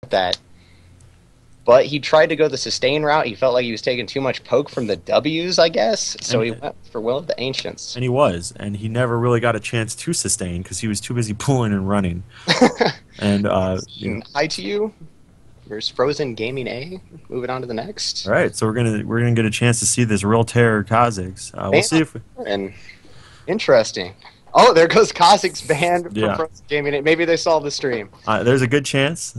that. But he tried to go the sustain route. He felt like he was taking too much poke from the W's, I guess. So he went for Will of the Ancients. And he never really got a chance to sustain because he was too busy pulling and running. And Hi2U versus Frozen Gaming A. Moving on to the next. All right, so we're gonna get a chance to see this real terror Kazakhs. We'll see if. And interesting. Oh, there goes Kazakh's banned from Frozen Gaming A. Maybe they saw the stream. There's a good chance.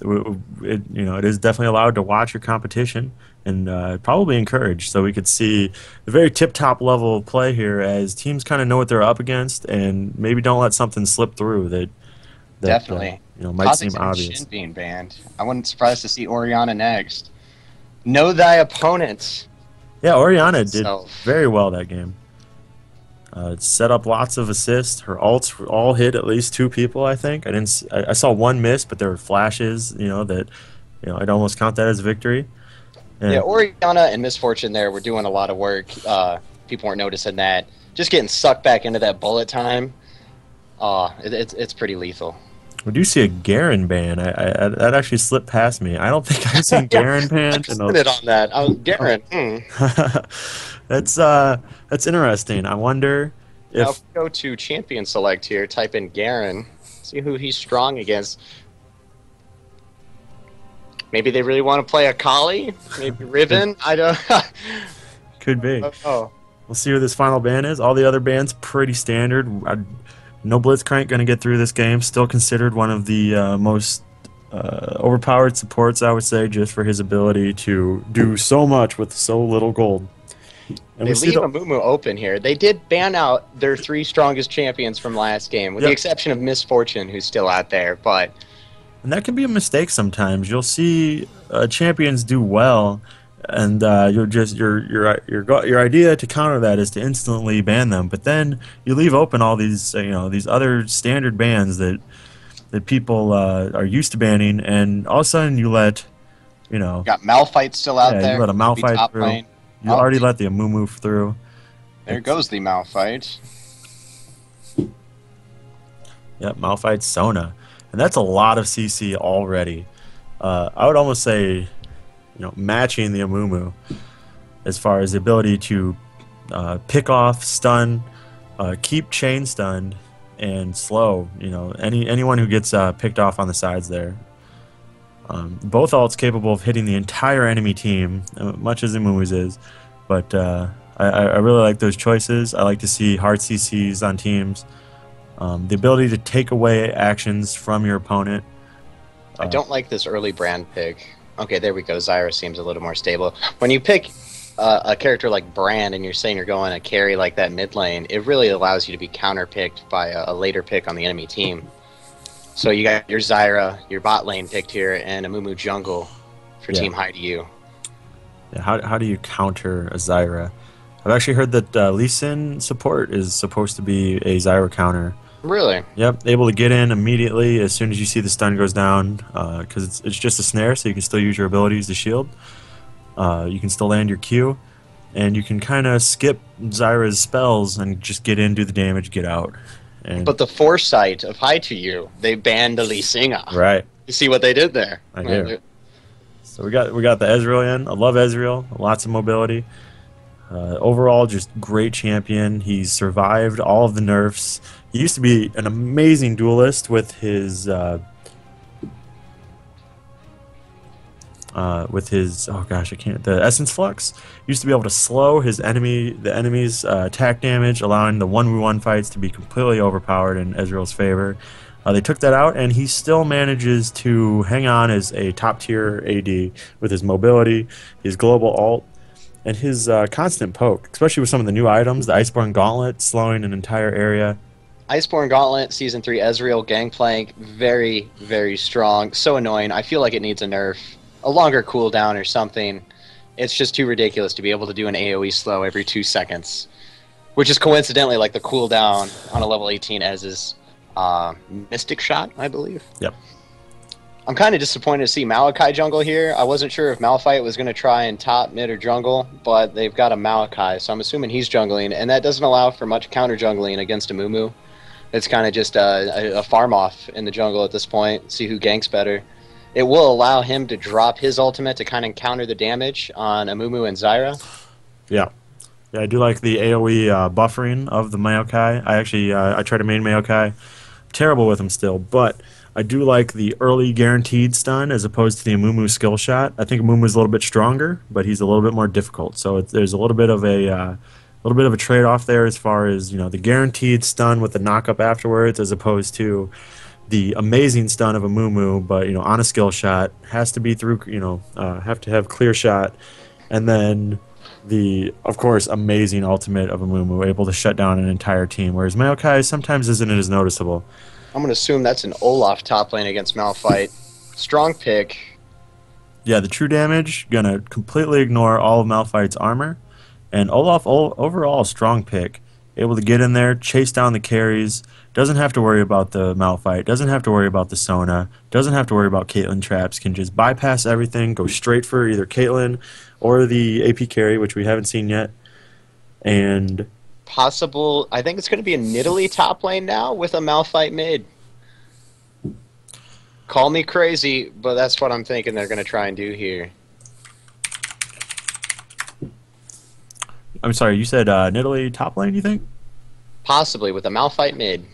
It is definitely allowed to watch your competition and probably encouraged, so we could see the very tip-top level of play here as teams kind of know what they're up against and maybe don't let something slip through that definitely might seem obvious. Shin being banned. I wasn't surprised to see Oriana next. Know thy opponent. Yeah, Oriana did very well that game. Set up lots of assists. Her ults all hit at least 2 people, I think. I saw one miss, but there were flashes, that I'd almost count that as a victory. And yeah, Oriana and Misfortune there were doing a lot of work. People weren't noticing that. Just getting sucked back into that bullet time. It's pretty lethal. We do see a Garen ban. That actually slipped past me. I don't think I've seen Garen banned. I commented on that. Garen. That's interesting. I wonder if... Now, if we go to champion select here, type in Garen, see who he's strong against. Maybe they really want to play Akali? Maybe Riven? I don't... Could be. Oh. We'll see who this final ban is. All the other bans pretty standard. No Blitzcrank going to get through this game. Still considered one of the most overpowered supports, I would say, just for his ability to do so much with so little gold. And they leave Amumu open here. They did ban out their 3 strongest champions from last game, with the exception of Misfortune, who's still out there. And that can be a mistake sometimes. You'll see champions do well, and your idea to counter that is to instantly ban them. But then you leave open all these these other standard bans that people are used to banning, and all of a sudden you let got Malphite still out there. You let a Malphite through. Lane. You already let the Amumu through. There goes the Malphite. Yep, Malphite Sona. And that's a lot of CC already. I would almost say, matching the Amumu as far as the ability to pick off, stun, keep chain stunned, and slow. Anyone who gets picked off on the sides there. Both ults capable of hitting the entire enemy team, much as Amumu's is. But I really like those choices. I like to see hard CCs on teams. The ability to take away actions from your opponent. I don't like this early brand pick. Okay, there we go. Zyra seems a little more stable. When you pick a character like Brand and you're saying you're going to carry like that mid lane, it really allows you to be counter-picked by a later pick on the enemy team. So you got your Zyra, your bot lane picked here, and a Mumu jungle for Team Hi2U. Yeah, how do you counter a Zyra? I've actually heard that Lee Sin support is supposed to be a Zyra counter. Really? Yep, able to get in immediately as soon as you see the stun goes down, because it's just a snare, so you can still use your abilities to shield. You can still land your Q, and you can kind of skip Zyra's spells and just get in, do the damage, get out. But the foresight of Hi2U, they banned the Lee Sin. Right. You see what they did there? I do. So we got the Ezreal in. I love Ezreal. Lots of mobility. Overall, just great champion. He's survived all of the nerfs. He used to be an amazing duelist with his oh gosh, I can't. The Essence Flux used to be able to slow the enemy's attack damage, allowing the 1v1 fights to be completely overpowered in Ezreal's favor. They took that out, and he still manages to hang on as a top-tier AD with his mobility, his global ult, and his constant poke, especially with some of the new items, the Iceborne Gauntlet slowing an entire area. Iceborne Gauntlet, Season 3, Ezreal, Gangplank, very, very strong. So annoying. I feel like it needs a nerf. A longer cooldown or something. It's just too ridiculous to be able to do an AoE slow every 2 seconds. Which is coincidentally like the cooldown on a level 18 as is Mystic Shot, I believe. Yep. I'm kind of disappointed to see Maokai jungle here. I wasn't sure if Malphite was going to try and top, mid, or jungle, but they've got a Maokai, so I'm assuming he's jungling, and that doesn't allow for much counter jungling against a Mumu. It's kind of just a farm off in the jungle at this point, see who ganks better. It will allow him to drop his ultimate to kind of counter the damage on Amumu and Zyra. Yeah. Yeah, I do like the AoE buffering of the Maokai. I actually I try to main Maokai. Terrible with him still, but I do like the early guaranteed stun as opposed to the Amumu skill shot. I think Amumu's a little bit stronger, but he's a little bit more difficult. So there's a little bit of a trade-off there as far as the guaranteed stun with the knock-up afterwards, as opposed to the amazing stun of Amumu, but on a skill shot has to be through have to have clear shot, and then the, of course, amazing ultimate of Amumu, able to shut down an entire team, whereas Maokai sometimes isn't as noticeable. I'm going to assume that's an Olaf top lane against Malphite. Strong pick. Yeah, the true damage, going to completely ignore all of Malphite's armor, and Olaf, overall, strong pick. Able to get in there, chase down the carries, doesn't have to worry about the Malphite, doesn't have to worry about the Sona, doesn't have to worry about Caitlyn traps, can just bypass everything, go straight for either Caitlyn or the AP carry, which we haven't seen yet. And possible, I think it's going to be a Nidalee top lane now with a Malphite mid. Call me crazy, but that's what I'm thinking they're going to try and do here. I'm sorry, you said Nidalee top lane, you think? Possibly, with a Malphite mid.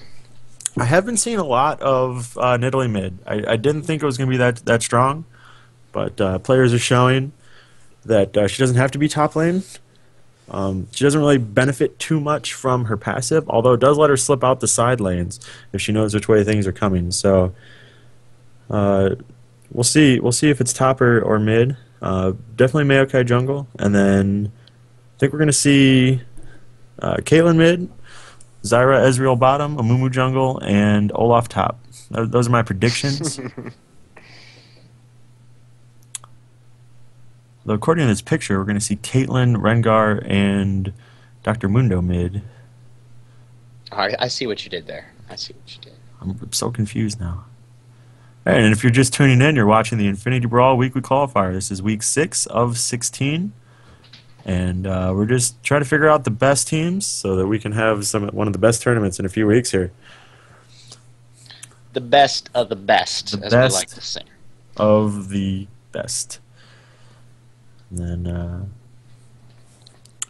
I have been seeing a lot of Nidalee mid. I didn't think it was going to be that strong, but players are showing that she doesn't have to be top lane. She doesn't really benefit too much from her passive, although it does let her slip out the side lanes if she knows which way things are coming. So we'll see. We'll see if it's top or mid. Definitely Maokai jungle, and then I think we're going to see Caitlyn mid, Zyra Ezreal bottom, Amumu jungle, and Olaf top. Those are my predictions. Though according to this picture, we're going to see Caitlyn, Rengar, and Dr. Mundo mid. I see what you did there. I see what you did. I'm so confused now. And if you're just tuning in, you're watching the InfinityBrawl Weekly Qualifier. This is week 6 of 16. And we're just trying to figure out the best teams so that we can have one of the best tournaments in a few weeks here. The best of the best, as we like to say. Of the best. And then,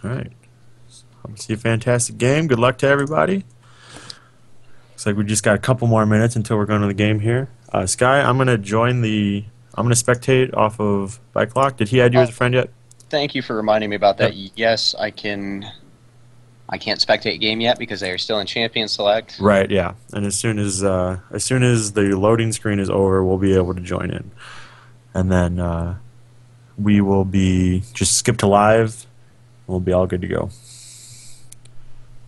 all right. Obviously a fantastic game. Good luck to everybody. Looks like we just got a couple more minutes until we're going to the game here. Sky, I'm going to spectate off of Bikelock. Did he add you as a friend yet? Thank you for reminding me about that. Yep. Yes, I can't spectate game yet because they are still in Champion Select. Right, yeah. And as soon as the loading screen is over, we'll be able to join in. And then we will be just skip to live. We'll be all good to go.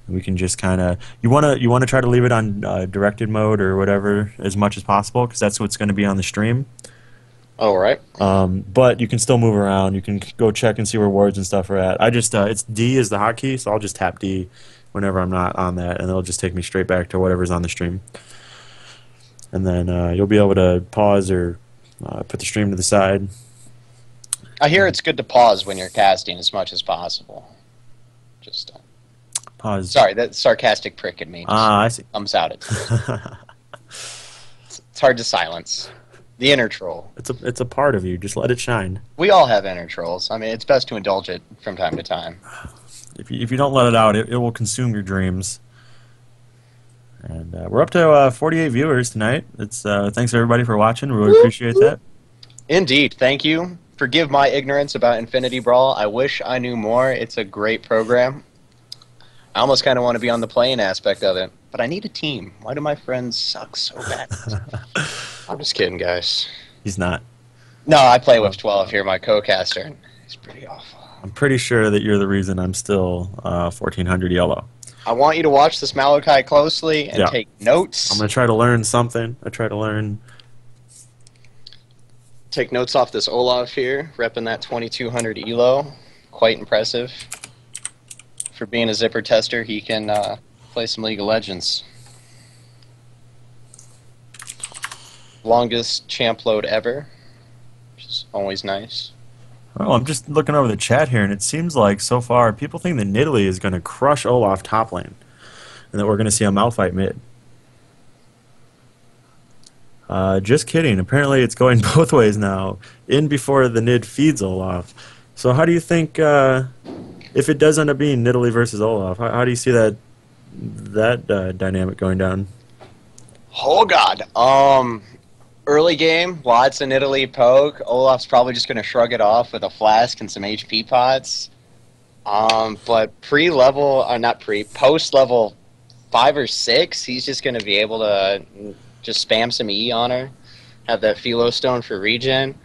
We can just kind of you want to try to leave it on directed mode or whatever as much as possible because that's what's going to be on the stream. Oh, right. But you can still move around. You can go check and see where wards and stuff are at. I just it's D is the hotkey, so I'll just tap D whenever I'm not on that, and it'll just take me straight back to whatever's on the stream. And then you'll be able to pause or put the stream to the side. I hear it's good to pause when you're casting as much as possible. Just pause. Sorry, that sarcastic prick in me. I see. Thumbs out. It's hard to silence. The inner troll. It's a part of you. Just let it shine. We all have inner trolls. I mean, it's best to indulge it from time to time. If you don't let it out, it will consume your dreams. And we're up to 48 viewers tonight. It's thanks everybody for watching. We really appreciate that. Indeed, thank you. Forgive my ignorance about InfinityBrawl. I wish I knew more. It's a great program. I almost kind of want to be on the playing aspect of it, but I need a team. Why do my friends suck so bad? I'm just kidding, guys. He's not. No, I play with 12 here, my co-caster, and he's pretty awful. I'm pretty sure that you're the reason I'm still 1400 yellow. I want you to watch this Malachi closely and take notes. I'm going to try to learn something. Take notes off this Olaf here, repping that 2200 elo. Quite impressive. For being a zipper tester, he can play some League of Legends. Longest champ load ever, which is always nice. Well, I'm just looking over the chat here, and it seems like so far people think that Nidalee is going to crush Olaf top lane, and that we're going to see a Malphite mid. Just kidding. Apparently, it's going both ways now. In before the Nid feeds Olaf. So how do you think if it does end up being Nidalee versus Olaf? How do you see that dynamic going down? Oh God. Early game, lots of Italy poke. Olaf's probably just gonna shrug it off with a flask and some HP pots. But pre-level, not pre, post-level 5 or 6, he's just gonna be able to just spam some E on her, have that Philo Stone for regen.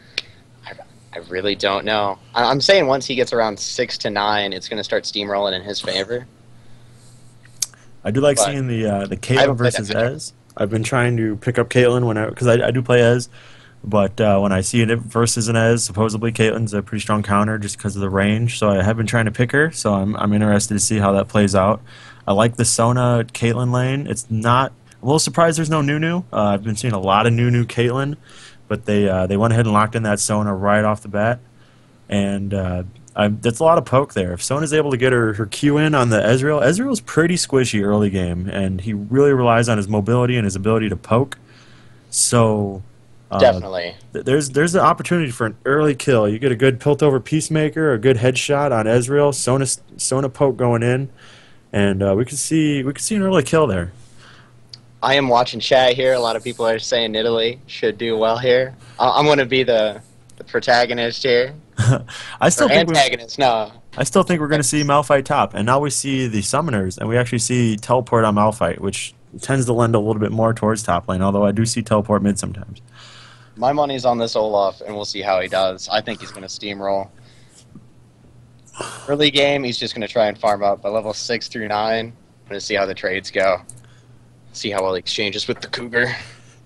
I really don't know. I'm saying once he gets around 6 to 9, it's gonna start steamrolling in his favor. I do like seeing the Caitlyn versus Ez. I've been trying to pick up Caitlyn because I do play Ez, but when I see it versus an Ez, supposedly Caitlyn's a pretty strong counter just because of the range. So I have been trying to pick her. So I'm interested to see how that plays out. I like the Sona Caitlyn lane. It's not I'm a little surprised there's no Nunu. I've been seeing a lot of Nunu Caitlyn, but they went ahead and locked in that Sona right off the bat, and that's a lot of poke there. If Sona's able to get her Q in on the Ezreal's pretty squishy early game, and he really relies on his mobility and his ability to poke. So definitely, there's the opportunity for an early kill. You get a good Piltover Peacemaker, a good headshot on Ezreal, Sona poke going in, and we could see an early kill there. I am watching chat here. A lot of people are saying Italy should do well here. I'm going to be the protagonist here. I still think we're going to see Malphite top, and now we see the summoners, and we actually see teleport on Malphite, which tends to lend a little bit more towards top lane. Although I do see teleport mid sometimes. My money's on this Olaf, and we'll see how he does. I think he's going to steamroll. Early game, he's just going to try and farm up. By level 6 through 9, I'm going to see how the trades go. See how well he exchanges with the Cougar.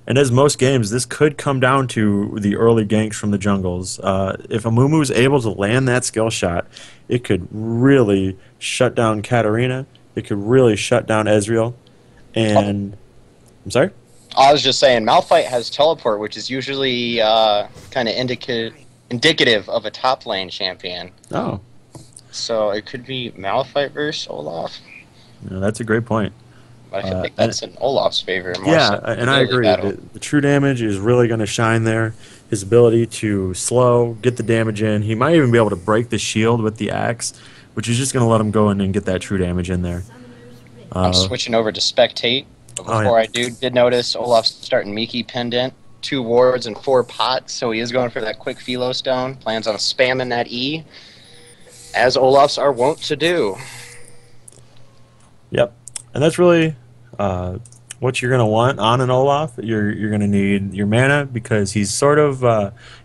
And as most games, this could come down to the early ganks from the jungles. If Amumu is able to land that skill shot, it could really shut down Katarina. It could really shut down Ezreal. And I'm sorry? I was just saying, Malphite has teleport, which is usually kind of indicative of a top lane champion. Oh. So it could be Malphite versus Olaf. Yeah, that's a great point. But I think that's in Olaf's favor. And I agree. The true damage is really going to shine there. His ability to slow, get the damage in. He might even be able to break the shield with the axe, which is just going to let him go in and get that true damage in there. I'm switching over to Spectate. But before I did notice Olaf's starting Miki Pendant, 2 wards and 4 pots, so he is going for that quick Philo Stone. Plans on spamming that E, as Olaf's are wont to do. Yep. And that's really what you're going to want on an Olaf. You're going to need your mana because he's sort of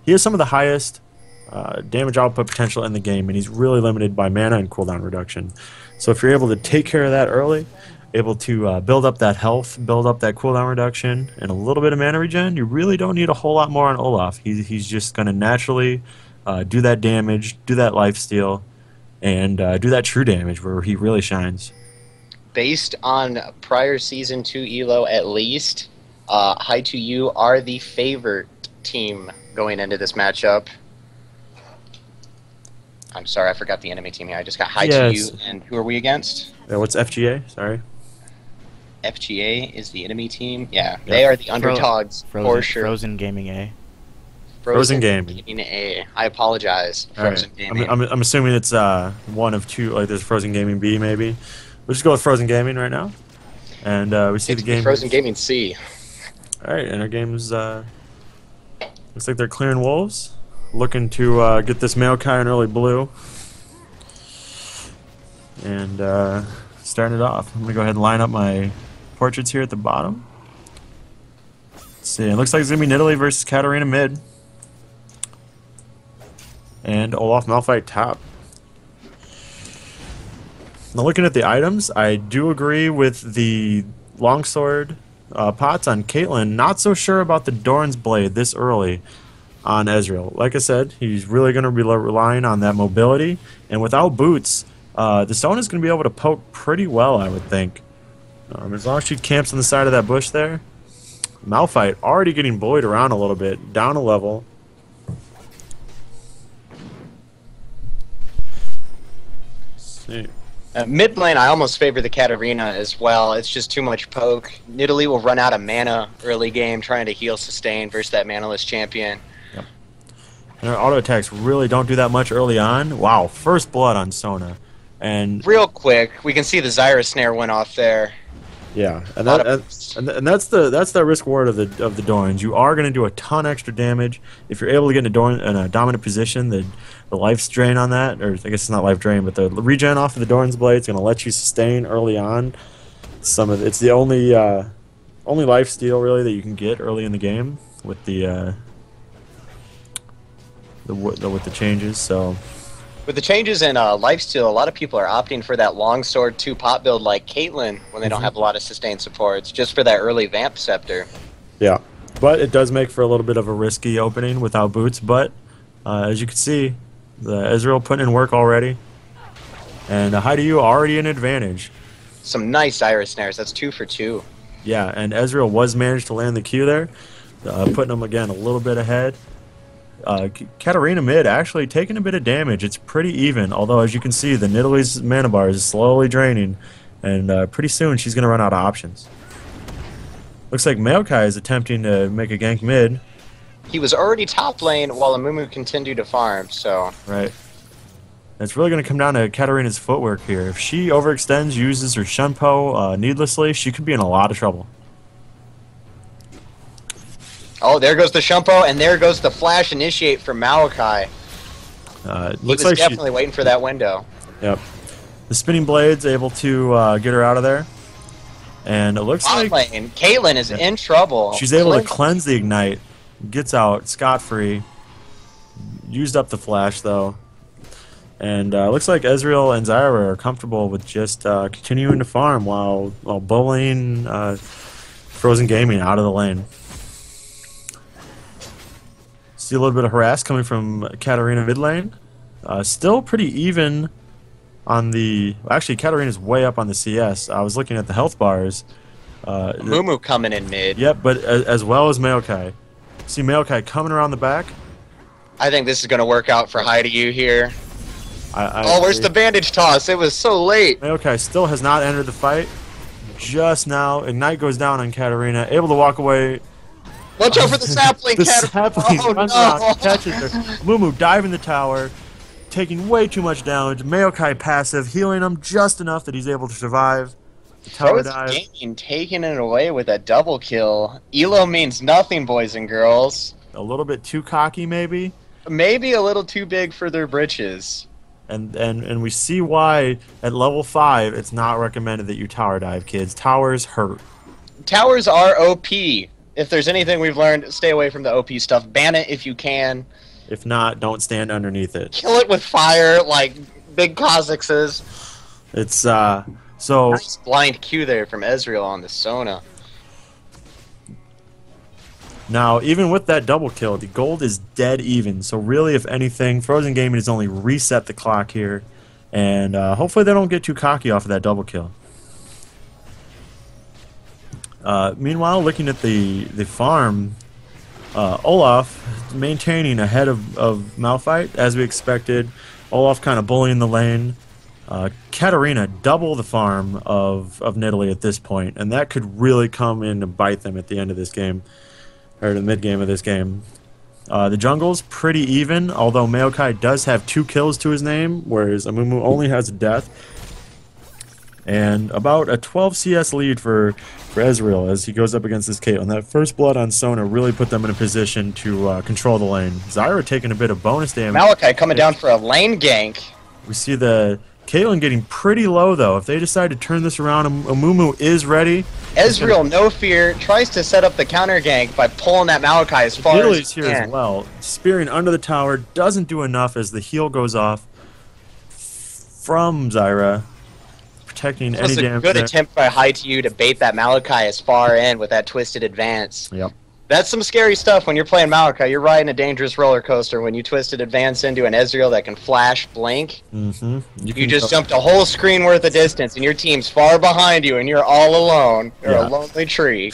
he has some of the highest damage output potential in the game, and he's really limited by mana and cooldown reduction. So if you're able to take care of that early, able to build up that health, build up that cooldown reduction, and a little bit of mana regen, you really don't need a whole lot more on Olaf. He's just going to naturally do that damage, do that lifesteal, and do that true damage where he really shines. Based on prior Season 2 ELO at least, Hi2U are the favorite team going into this matchup. I'm sorry, I forgot the enemy team here. I just got Hi2U, and who are we against? What's FGA? Sorry. FGA is the enemy team? Yeah, they are the underdogs for sure. Frozen Gaming A. Frozen Gaming A. I apologize. Frozen Gaming. I'm assuming it's one of two, like there's Frozen Gaming B maybe. We'll just go with Frozen Gaming right now. And we see the game. Frozen Gaming C. Alright, and our game's looks like they're clearing wolves. Looking to get this Maokai in early blue. And starting it off. I'm gonna go ahead and line up my portraits here at the bottom. Let's see, it looks like it's gonna be Nidalee versus Katarina mid. And Olaf Malphite top. Now looking at the items, I do agree with the longsword pots on Caitlyn. Not so sure about the Dorn's Blade this early on Ezreal. Like I said, he's really going to be relying on that mobility. And without boots, the Stone is going to be able to poke pretty well, I would think. As long as she camps on the side of that bush there. Malphite already getting bullied around a little bit, down a level. Let's see. Mid lane, I almost favor the Katarina as well. It's just too much poke. Nidalee will run out of mana early game trying to heal sustain versus that manaless champion. Yep. And our auto attacks really don't do that much early on. Wow, first blood on Sona. And real quick, we can see the Zyra snare went off there. yeah, and that's the risk reward of the Doins. You are going to do a ton extra damage if you're able to get in a dominant position. The life drain on that, or I guess it's not life drain, but the regen off of the Doran's blade is going to let you sustain early on. It's the only life steal really that you can get early in the game with with the changes. So. With the changes in lifesteal, a lot of people are opting for that longsword 2-pot build like Caitlyn when they don't have a lot of sustained supports, just for that early Vamp Scepter. Yeah, but it does make for a little bit of a risky opening without boots, but as you can see, the Ezreal putting in work already, and Hi2U already an advantage. Some nice Iris snares, that's 2 for 2. Yeah, and Ezreal was managed to land the Q there, putting him again a little bit ahead. Katarina mid actually taking a bit of damage. It's pretty even, although as you can see, the Nidalee's mana bar is slowly draining, and pretty soon she's going to run out of options. Looks like Maokai is attempting to make a gank mid. He was already top lane while Amumu continued to farm, so... Right. It's really going to come down to Katarina's footwork here. If she overextends, uses her Shunpo needlessly, she could be in a lot of trouble. Oh, there goes the Shumpo, and there goes the flash initiate from Maokai. He was like definitely waiting for that window. Yep. The spinning blade's able to get her out of there. And it looks like Caitlyn is in trouble. She's able to cleanse the ignite. Gets out scot-free. Used up the flash, though. And looks like Ezreal and Zyra are comfortable with just continuing to farm while bullying Frozen Gaming out of the lane. See a little bit of harass coming from Katarina mid lane. Still pretty even on the... Actually, Katarina's way up on the CS. I was looking at the health bars. Mumu coming in mid. Yep, but as well as Maokai. See Maokai coming around the back. I think this is going to work out for Hi2U here. Where's the bandage toss? It was so late. Maokai still has not entered the fight. Just now, Ignite goes down on Katarina. Able to walk away. Watch out for the sapling, The sapling runs around, catches her. Mumu diving the tower, taking way too much damage. Maokai passive, healing him just enough that he's able to survive. The tower dive. Gaming taking it away with a double kill. Elo means nothing, boys and girls. A little bit too cocky, maybe. Maybe a little too big for their britches. And we see why at level 5 it's not recommended that you tower dive, kids. Towers hurt. Towers are OP. If there's anything we've learned, stay away from the OP stuff. Ban it if you can. If not, don't stand underneath it. Kill it with fire like Big Kha'Zix is. It's so nice blind Q there from Ezreal on the Sona. Now, even with that double kill, the gold is dead even. So really, if anything, Frozen Gaming has only reset the clock here. And hopefully they don't get too cocky off of that double kill. Meanwhile, looking at the farm, Olaf maintaining ahead of Malphite, as we expected. Olaf kind of bullying the lane. Katarina double the farm of Nidalee at this point, and that could really come in to bite them at the end of this game. Or the mid-game of this game. The jungle's pretty even, although Maokai does have 2 kills to his name, whereas Amumu only has a death. And about a 12 CS lead for Ezreal as he goes up against this Caitlyn. That first blood on Sona really put them in a position to control the lane. Zyra taking a bit of bonus damage. Maokai coming down for a lane gank. We see the Caitlyn getting pretty low, though. If they decide to turn this around, Amumu is ready. Ezreal, no fear, tries to set up the counter gank by pulling that Maokai as far as he can. Here as well. Spearing under the tower doesn't do enough as the heal goes off from Zyra. Protecting any damage. It was a good attempt by Hi2U to bait that Maokai as far in with that twisted advance. Yep. That's some scary stuff when you're playing Maokai. You're riding a dangerous roller coaster when you twisted advance into an Ezreal that can flash, blink. Mm-hmm. You just jumped a whole screen worth of distance, and your team's far behind you, and you're all alone. You're a lonely tree.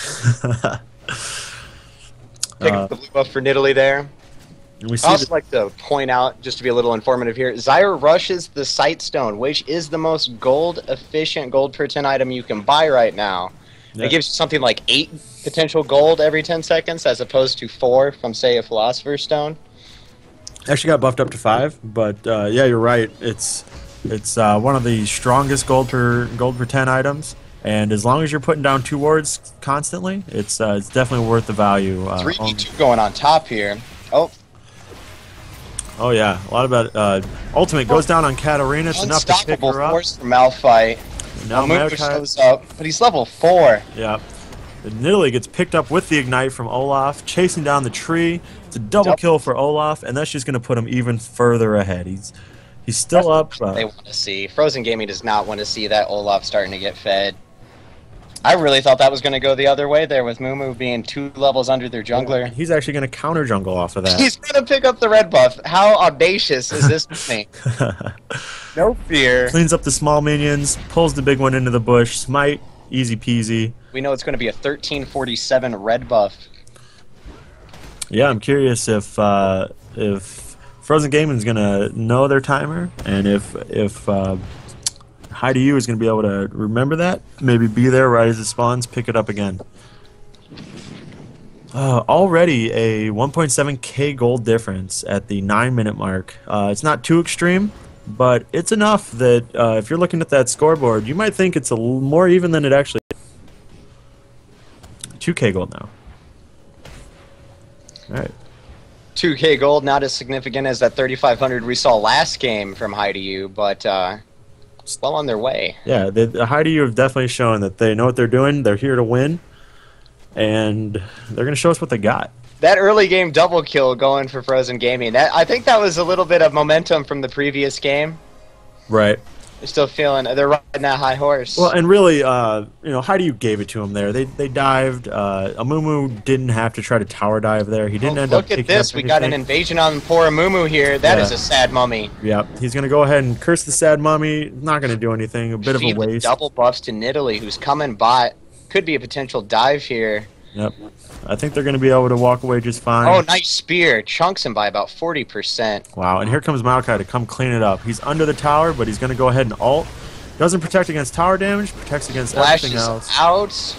Pick up the blue buff for Nidalee there. And we I see also like to point out, just to be a little informative here, Zyra rushes the Sightstone, which is the most gold-efficient gold per 10 item you can buy right now. It gives you something like 8 potential gold every 10 seconds, as opposed to 4 from, say, a Philosopher's Stone. actually got buffed up to 5, but yeah, you're right. It's one of the strongest gold per 10 items, and as long as you're putting down 2 wards constantly, it's definitely worth the value. 3v2 going on top here. Oh yeah, a lot about ultimate goes down on Katarina. It's enough to pick her up. Force for Malphite. Now Mumu shows up, but he's level 4. Yeah. Nidalee gets picked up with the Ignite from Olaf, chasing down the tree. It's a double kill for Olaf, and that's just going to put him even further ahead. He's still up. They want to see. Frozen Gaming does not want to see that Olaf starting to get fed. I really thought that was going to go the other way there, with Mumu being 2 levels under their jungler. He's actually going to counter jungle off of that. He's going to pick up the red buff. How audacious is this thing? No fear. Cleans up the small minions, pulls the big one into the bush. Smite, easy peasy. We know it's going to be a 1347 red buff. Yeah, I'm curious if Frozen Gaming's going to know their timer, and if Hi2U is going to be able to remember that, maybe be there right as it spawns, pick it up again. Already a 1.7k gold difference at the 9-minute mark. It's not too extreme, but it's enough that if you're looking at that scoreboard, you might think it's a little more even than it actually is. 2k gold now. Alright. 2k gold, not as significant as that 3,500 we saw last game from Hi2U, but well on their way. Yeah, the Hi2U have definitely shown that they know what they're doing. They're here to win, and they're going to show us what they got. That early game double kill going for Frozen Gaming, I think that was a little bit of momentum from the previous game. Right. They're still feeling, they're riding that high horse. Well, and really, Hi2U gave it to him there. They dived. Amumu didn't have to try to tower dive there. He didn't end up picking up Look at this. We got an invasion on poor Amumu here. That is a sad mummy. Yeah, he's going to go ahead and curse the sad mummy. Not going to do anything. A bit of a waste. Double buffs to Nidalee, who's coming by. Could be a potential dive here. Yep. I think they're going to be able to walk away just fine. Oh, nice spear. Chunks him by about 40%. Wow, and here comes Maokai to come clean it up. He's under the tower, but he's going to go ahead and ult. Doesn't protect against tower damage, protects against everything else. Out.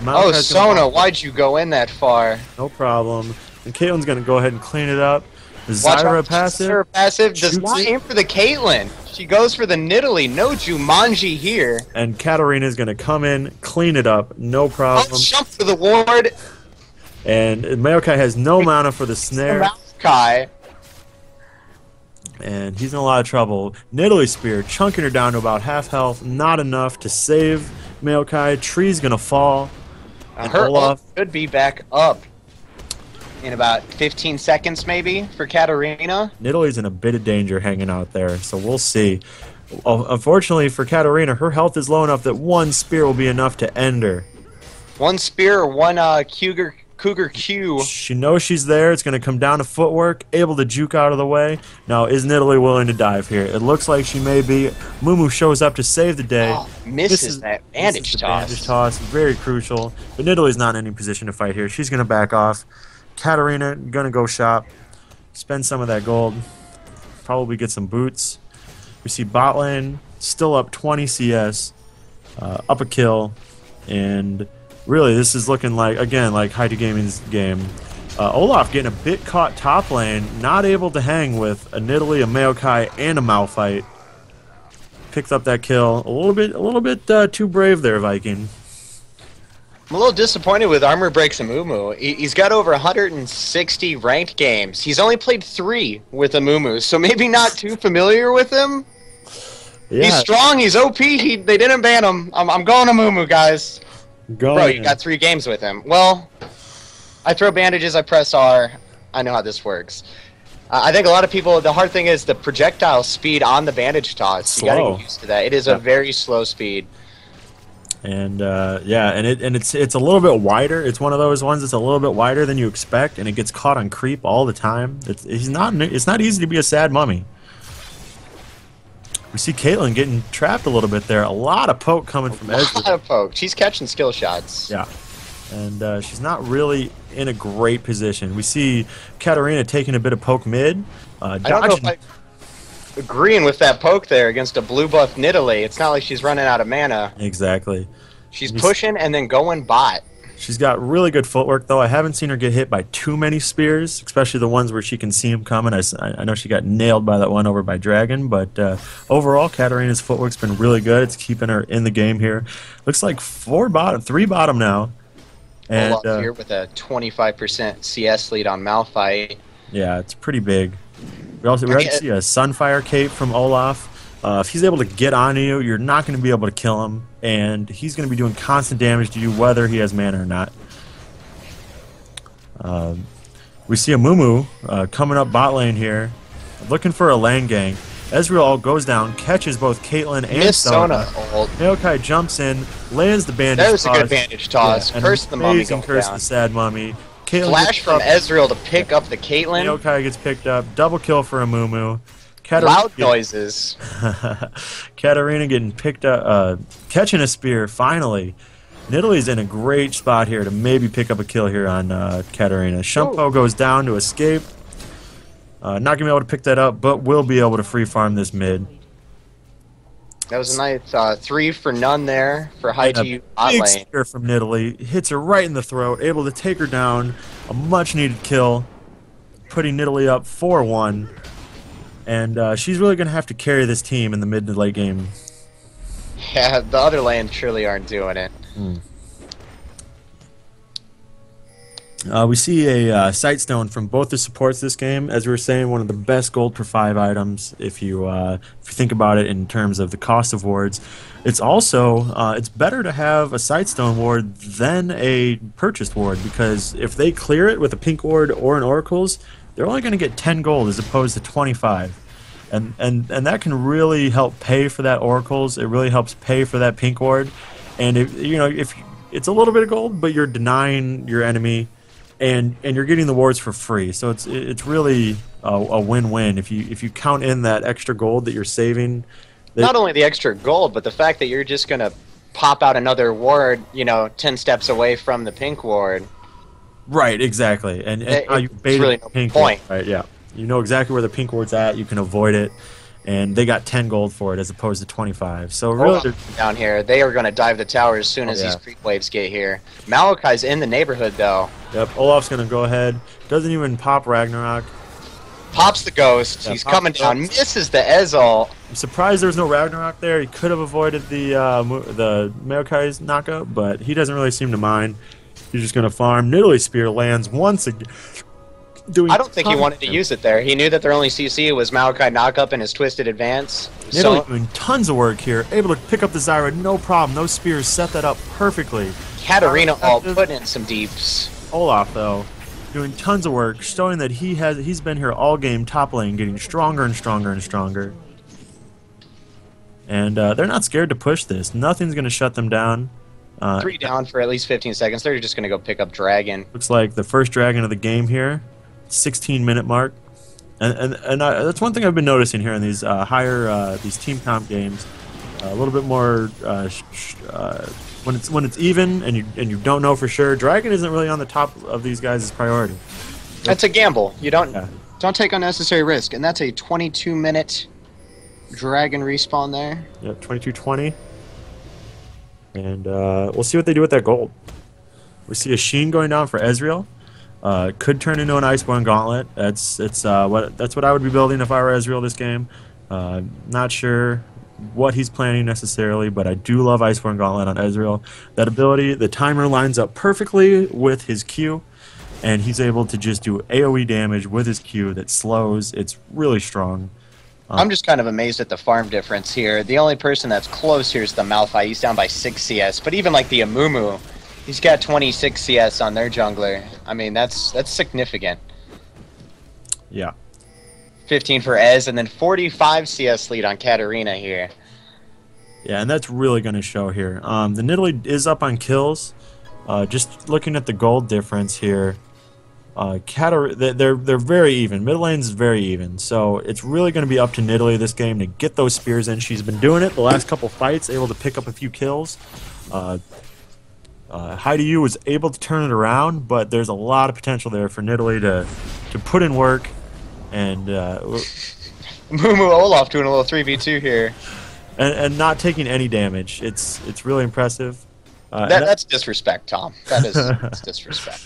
Oh, Sona, why'd you go in that far? No problem. And Caitlyn's going to go ahead and clean it up. The Zyra passive. Zyra passive does not aim for the Caitlyn. She goes for the Nidalee. No Jumanji here. And Katarina's going to come in, clean it up. No problem. Oh, jump for the ward. And Maokai has no mana for the snare. Maokai. And he's in a lot of trouble. Nidalee Spear chunking her down to about half health. Not enough to save Maokai. Tree's going to fall. Her ult could be back up in about 15 seconds maybe for Katarina. Nidalee's in a bit of danger hanging out there, so we'll see. Unfortunately for Katarina, her health is low enough that one spear will be enough to end her. One spear or one Cougar Q. She knows she's there. It's going to come down to footwork, able to juke out of the way. Now, is Nidalee willing to dive here? It looks like she may be. Mumu shows up to save the day. Oh, misses that bandage toss. Bandage toss, very crucial. But Nidalee's not in any position to fight here. She's going to back off. Katarina going to go shop, spend some of that gold, probably get some boots. We see bot lane still up 20 CS, up a kill, and really this is looking like, again, like Hi2U Gaming's game. Olaf getting a bit caught top lane, not able to hang with a Nidalee, a Maokai, and a Malphite. Picked up that kill. A little bit too brave there, Viking. I'm a little disappointed with Armor Breaks Amumu. He's got over 160 ranked games. He's only played 3 with Amumu, so maybe not too familiar with him. Yeah. He's strong, he's OP, they didn't ban him. I'm going Amumu, guys. Bro, you got 3 games with him. Well, I throw bandages, I press R. I know how this works. I think a lot of people, the hard thing is the projectile speed on the bandage toss. You gotta get used to that. It is a very slow speed. And yeah, and it's a little bit wider. It's one of those ones that's a little bit wider than you expect, and it gets caught on creep all the time. It's not easy to be a sad mummy. We see Caitlyn getting trapped a little bit there. A lot of poke coming from Ezra. A lot of poke. She's catching skill shots. Yeah. and she's not really in a great position. We see Katarina taking a bit of poke mid, I don't know if dodging. I'm agreeing with that poke there against a blue buff Nidalee. It's not like she's running out of mana. Exactly. She's pushing and then going bot. She's got really good footwork, though. I haven't seen her get hit by too many spears, especially the ones where she can see them coming. I know she got nailed by that one over by Dragon, but overall, Katarina's footwork's been really good. It's keeping her in the game here. Looks like 3 bottom now. And Olaf here with a 25% CS lead on Malphite. yeah, it's pretty big. We already see a Sunfire cape from Olaf. If he's able to get on you, you're not going to be able to kill him, and he's going to be doing constant damage to you whether he has mana or not. We see a Mumu coming up bot lane here, looking for a lane gang. Ezreal goes down, catches both Caitlyn and Sona. Maokai jumps in, lands the bandage toss. That was a good bandage toss. Yeah, Curse the mummy going curse down. the sad mummy. Caitlyn Flash from Ezreal to pick up the Caitlyn. Maokai gets picked up. Double kill for a Mumu. Loud noises. Katarina getting picked up, catching a spear, finally. Nidalee's in a great spot here to maybe pick up a kill here on Katarina. Shumpo goes down to escape. Not going to be able to pick that up, but will be able to free farm this mid. That was a nice 3 for none there for Hi2U bot Big lane. spear from Nidalee. Hits her right in the throat, able to take her down. A much-needed kill, putting Nidalee up 4-1. And she's really going to have to carry this team in the mid to late game. Yeah, the other lanes surely aren't doing it. We see a Sightstone from both the supports this game. As we were saying, one of the best gold per 5 items if you think about it in terms of the cost of wards. It's also it's better to have a Sightstone ward than a purchased ward, because if they clear it with a pink ward or an Oracle's, they're only going to get 10 gold as opposed to 25. And that can really help pay for that Oracle's. It really helps pay for that pink ward. And if it's a little bit of gold, but you're denying your enemy, and you're getting the wards for free. So it's really a win-win if you count in that extra gold that you're saving. Not only the extra gold, but the fact that you're just going to pop out another ward, 10 steps away from the pink ward. Right, exactly. And how you bait really the pink point. Ward, right, yeah. You know exactly where the pink ward's at, you can avoid it, and they got 10 gold for it as opposed to 25. So really down here, they are going to dive the tower as soon as these creep waves get here. Malakai's in the neighborhood though. Yep, Olaf's going to go ahead. Doesn't even pop Ragnarok. Pops the ghost. Yeah, he's coming down. Misses the Ezreal. I'm surprised there was no Ragnarok there. He could have avoided the Maokai's knockup, but he doesn't really seem to mind. He's just going to farm. Nidalee Spear lands once again. I don't think he wanted to use it there. He knew that their only CC was Maokai knockup and his twisted advance. Nidalee doing tons of work here. Able to pick up the Zyra, no problem. Those spears set that up perfectly. Katarina all putting in some deeps. Olaf, though, doing tons of work, showing that he's been here all game top lane, getting stronger and stronger and stronger. And they're not scared to push this. Nothing's going to shut them down. 3 down for at least 15 seconds. They're just going to go pick up Dragon. Looks like the first Dragon of the game here. 16-minute mark. And that's one thing I've been noticing here in these these team comp games. A little bit more when it's even and you don't know for sure. Dragon isn't really on the top of these guys' priority. That's a gamble. You don't take unnecessary risk, and that's a 22-minute Dragon respawn there. Yep, 22-20. And we'll see what they do with that gold. We see a Sheen going down for Ezreal. Could turn into an Iceborne Gauntlet. That's what I would be building if I were Ezreal this game. Not sure what he's planning necessarily, but I do love Iceborne Gauntlet on Ezreal. That ability, the timer lines up perfectly with his Q, and he's able to just do AoE damage with his Q that slows. It's really strong. I'm just kind of amazed at the farm difference here. The only person that's close here is the Malphite. He's down by 6 CS, but even like the Amumu, he's got 26 CS on their jungler. I mean, that's significant. Yeah. 15 for Ez, and then 45 CS lead on Katarina here. Yeah, and that's really going to show here. The Nidalee is up on kills. Just looking at the gold difference here, they're very even. Mid lane's very even, so it's really going to be up to Nidalee this game to get those spears in. She's been doing it the last couple fights, able to pick up a few kills. Hi2U was able to turn it around, but there's a lot of potential there for Nidalee to put in work and Mumu Olaf doing a little 3v2 here. and not taking any damage. It's really impressive. That's disrespect, Tom. That's disrespect.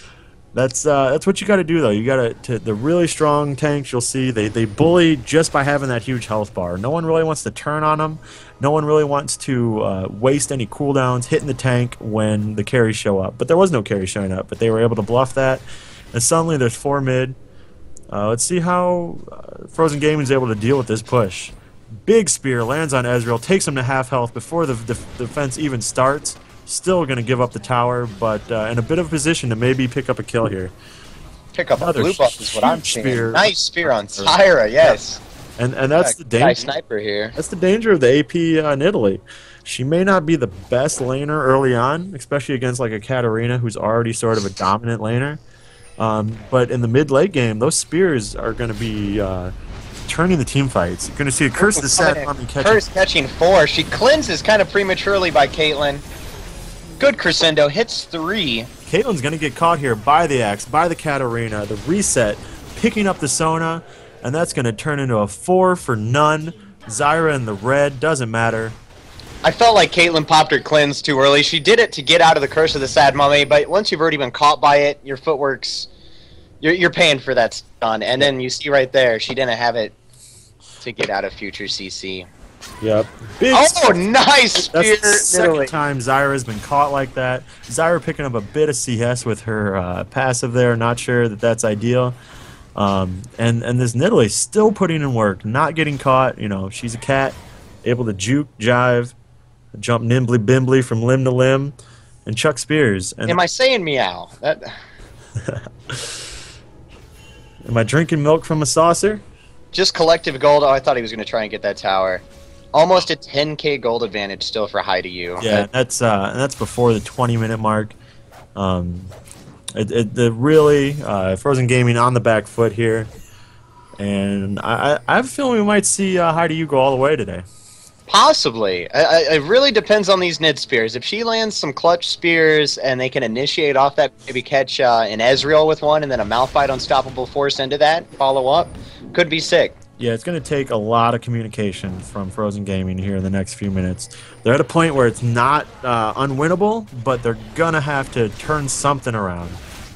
That's what you got to do though. You got to the really strong tanks. You'll see they bully just by having that huge health bar. No one really wants to turn on them. No one really wants to waste any cooldowns hitting the tank when the carries show up. But there was no carry showing up. But they were able to bluff that. And suddenly there's 4 mid. Let's see how Frozen Gaming is able to deal with this push. Big spear lands on Ezreal, takes him to half health before the defense even starts. Still going to give up the tower, but in a bit of a position to maybe pick up a kill here. Pick up Another a blue buff is what I'm seeing. spear. Nice spear on Zyra, yes. And that's the danger. Nice sniper here. That's the danger of the AP Nidalee. She may not be the best laner early on, especially against like a Katarina who's already sort of a dominant laner. But in the mid-late game, those spears are going to be turning the team fights. You're going to see a Curse of the Sad Mommy catching. Curse catching 4. She cleanses kind of prematurely by Caitlyn. Good crescendo, hits 3. Caitlyn's going to get caught here by the Axe, by the Katarina, the reset, picking up the Sona, and that's going to turn into a 4 for none. Zyra in the red, doesn't matter. I felt like Caitlyn popped her cleanse too early. She did it to get out of the Curse of the Sad Mummy, but once you've already been caught by it, your footwork's... You're paying for that stun. And then you see right there, she didn't have it to get out of future CC. Yep. Nice spear! That's the second time Zyra has been caught like that. Zyra picking up a bit of CS with her passive there. Not sure that that's ideal. And this Nidalee still putting in work, not getting caught. You know, she's a cat, able to juke, jive, jump nimbly bimbly from limb to limb, and chuck spears. And am I saying meow? Am I drinking milk from a saucer? Just collective gold. Oh, I thought he was going to try and get that tower. Almost a 10k gold advantage still for Hi2U. Yeah, that's before the 20-minute mark. Really Frozen Gaming on the back foot here, and I have a feeling we might see Hi2U go all the way today. Possibly. It really depends on these Nid spears. If she lands some clutch spears and they can initiate off that, maybe catch an Ezreal with one and then a Malphite Unstoppable Force into that, follow up, could be sick. Yeah, it's going to take a lot of communication from Frozen Gaming here in the next few minutes. They're at a point where it's not unwinnable, but they're going to have to turn something around.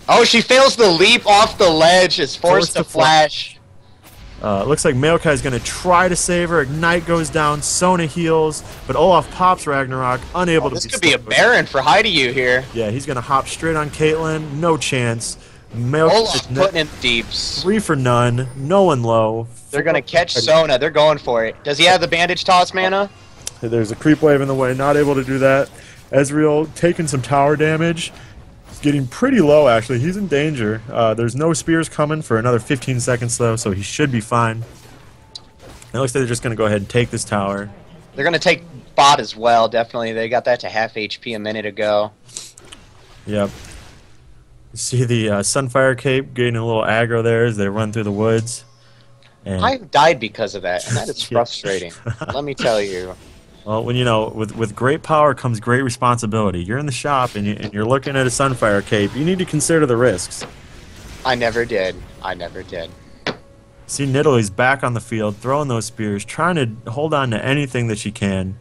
Oh, she fails the leap off the ledge. Is forced to flash. Looks like Maokai is going to try to save her. Ignite goes down. Sona heals, but Olaf pops Ragnarok, unable to be. This could be a Baron for Hi2U here. Yeah, he's going to hop straight on Caitlyn. No chance. Olaf putting in deeps. 3 for none. No one low. They're going to catch Sona. They're going for it. Does he have the bandage toss mana? There's a creep wave in the way. Not able to do that. Ezreal taking some tower damage. Getting pretty low, actually. He's in danger. There's no spears coming for another 15 seconds, though, so he should be fine. It looks like they're just going to go ahead and take this tower. They're going to take bot as well, definitely. They got that to half HP a minute ago. Yep. You see the Sunfire Cape getting a little aggro there as they run through the woods. And I died because of that, and that is frustrating. Let me tell you. Well, when with great power comes great responsibility. You're in the shop and you're looking at a Sunfire Cape. You need to consider the risks. I never did. I never did. See, Nidalee's back on the field, throwing those spears, trying to hold on to anything that she can.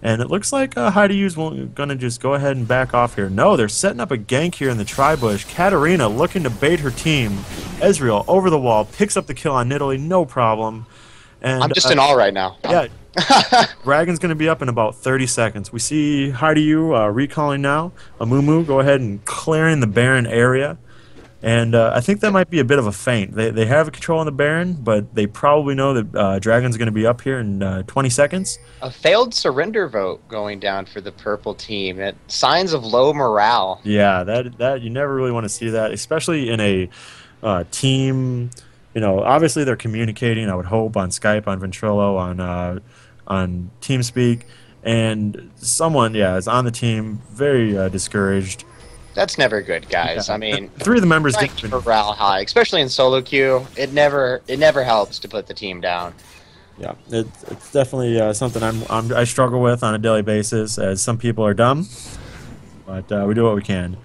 And it looks like Hi2U's going to just go ahead and back off here. No, they're setting up a gank here in the Tri-Bush. Katarina looking to bait her team. Ezreal over the wall, picks up the kill on Nidalee, no problem. And, I'm just in awe right now. Yeah. Dragon's going to be up in about 30 seconds. We see Hi2U recalling now. Amumu go ahead and clearing the Baron area. And I think that might be a bit of a feint. They have control on the Baron, but they probably know that Dragon's going to be up here in 20 seconds. A failed surrender vote going down for the purple team. Signs of low morale. Yeah, that you never really want to see that, especially in a team. You know, obviously they're communicating, I would hope, on Skype, on Ventrilo, on TeamSpeak, and someone, is on the team, very discouraged. That's never good, guys. Yeah. I mean, 3 of the members didn't keep morale high, especially in solo queue. It never helps to put the team down. Yeah, it's definitely something I struggle with on a daily basis, as some people are dumb. But we do what we can.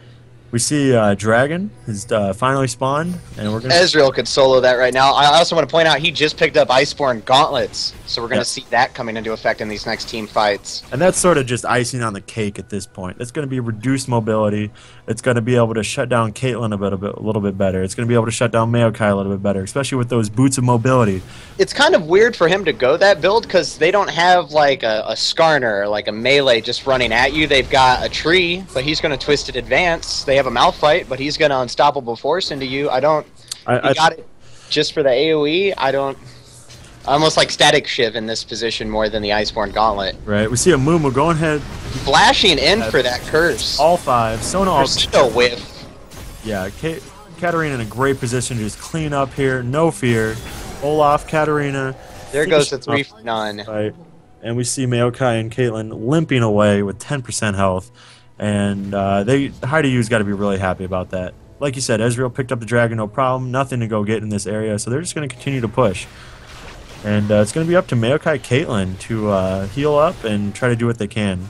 We see Dragon has finally spawned, and we're gonna. Ezreal could solo that right now. I also want to point out he just picked up Iceborne Gauntlets, so we're going to see that coming into effect in these next team fights. And that's sort of just icing on the cake at this point. It's going to be reduced mobility. It's going to be able to shut down Caitlyn a little bit better. It's going to be able to shut down Maokai a little bit better, especially with those boots of mobility. It's kind of weird for him to go that build because they don't have like a Skarner or like a melee just running at you. They've got a tree, but he's going to Twisted Advance. They have a Malphite, but he's going to Unstoppable Force into you. I got it just for the AoE. I almost like Static Shiv in this position more than the Iceborne Gauntlet. Right. We see a Mumu going ahead. Flashing in for that curse. All 5. Sona all. Still whiff. Yeah, Katarina in a great position to just clean up here. No fear. Olaf, Katarina. There goes the 3 for none. Right. And we see Maokai and Caitlyn limping away with 10% health. And Hi2U's got to be really happy about that. Like you said, Ezreal picked up the dragon, no problem. Nothing to go get in this area, so they're just going to continue to push. And it's going to be up to Maokai Caitlyn to heal up and try to do what they can.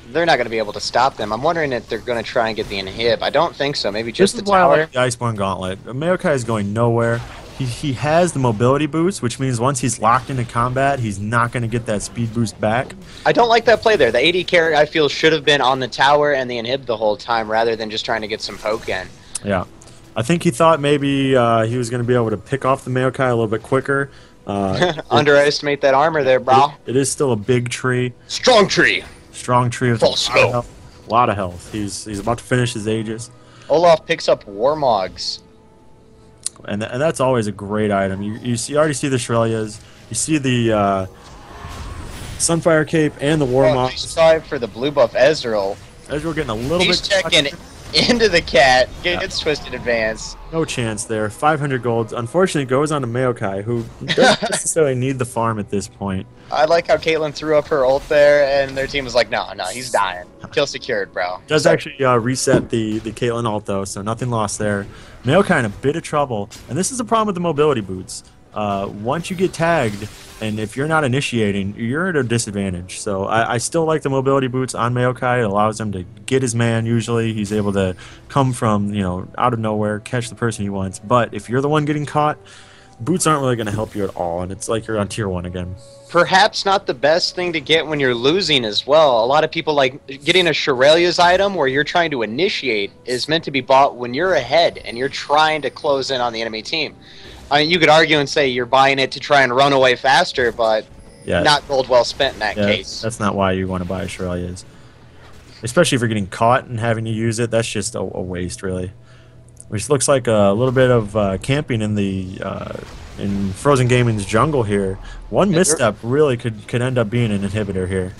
They're not going to be able to stop them. I'm wondering if they're going to try and get the inhib. I don't think so. Maybe just the tower. I like the Iceborne Gauntlet. Maokai is going nowhere. He has the mobility boost, which means once he's locked into combat, he's not going to get that speed boost back. I don't like that play there. The AD carry, I feel, should have been on the tower and the inhib the whole time rather than just trying to get some poke in. Yeah. I think he thought maybe he was going to be able to pick off the Maokai a little bit quicker. Underestimate that armor there, bro. It is still a big tree. Strong tree. Strong tree with a lot of health. He's about to finish his Aegis. Olaf picks up Warmogs. And that's always a great item. You already see the Shrelias. You see the Sunfire Cape and the Warmogs. Nice dive for the blue buff Ezreal. Ezreal getting a little bit... He's checking into the cat. Gets Twisted Advance. No chance there. 500 gold. Unfortunately, goes on to Maokai, who doesn't necessarily need the farm at this point. I like how Caitlyn threw up her ult there, and their team was like, no, he's dying. Kill secured, bro. Does actually reset the Caitlyn ult, though, so nothing lost there. Maokai in a bit of trouble, and this is the problem with the mobility boots. Once you get tagged, and if you're not initiating, you're at a disadvantage. So I still like the mobility boots on Maokai. It allows him to get his man usually. He's able to come from, out of nowhere, catch the person he wants. But if you're the one getting caught, boots aren't really going to help you at all, and it's like you're on tier 1 again. Perhaps not the best thing to get when you're losing as well. A lot of people like getting a Shirelia's item where you're trying to initiate is meant to be bought when you're ahead and you're trying to close in on the enemy team. I mean, you could argue and say you're buying it to try and run away faster, but not gold well spent in that case. That's not why you want to buy Shirelia's. Especially if you're getting caught and having to use it, that's just a waste, really. Which looks like a little bit of camping in the in Frozen Gaming's jungle here. One misstep really could end up being an inhibitor here.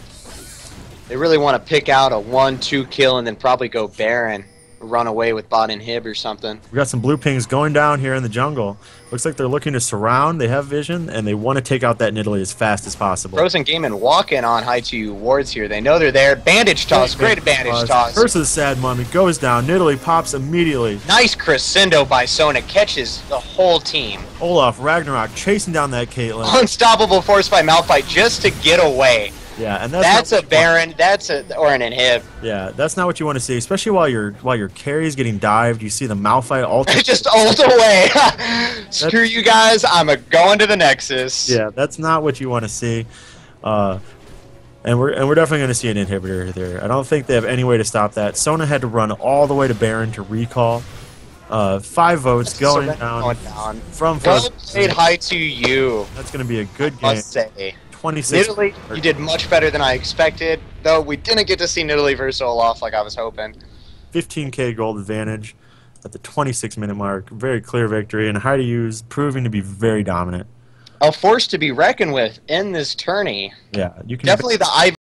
They really want to pick out a 1-2 kill and then probably go Baron. Run away with bot inhib or something. We got some blue pings going down here in the jungle. Looks like they're looking to surround. They have vision, and they want to take out that Nidalee as fast as possible. Frozen Gaming walking on Hi2U wards here. They know they're there. Bandage toss. Great bandage toss. Curse of the Sad Mummy goes down. Nidalee pops immediately. Nice crescendo by Sona. Catches the whole team. Olaf, Ragnarok chasing down that Caitlyn. Unstoppable force by Malphite just to get away. Yeah, and that's a Baron. Or an inhib. Yeah, that's not what you want to see, especially while your carry's getting dived. You see the Malphite ult. Just ult away. Screw you guys. I'm going to the Nexus. Yeah, that's not what you want to see. And we're definitely going to see an inhibitor there. I don't think they have any way to stop that. Sona had to run all the way to Baron to recall. 5 votes going down from well played Hi2U. That's going to be a good game. Must say. 26. Nidalee, you did much better than I expected, though we didn't get to see Nidalee versus Olaf like I was hoping. 15k gold advantage at the 26-minute mark. Very clear victory, and Hi2U's proving to be very dominant. A force to be reckoned with in this tourney. Yeah, you can definitely the IB6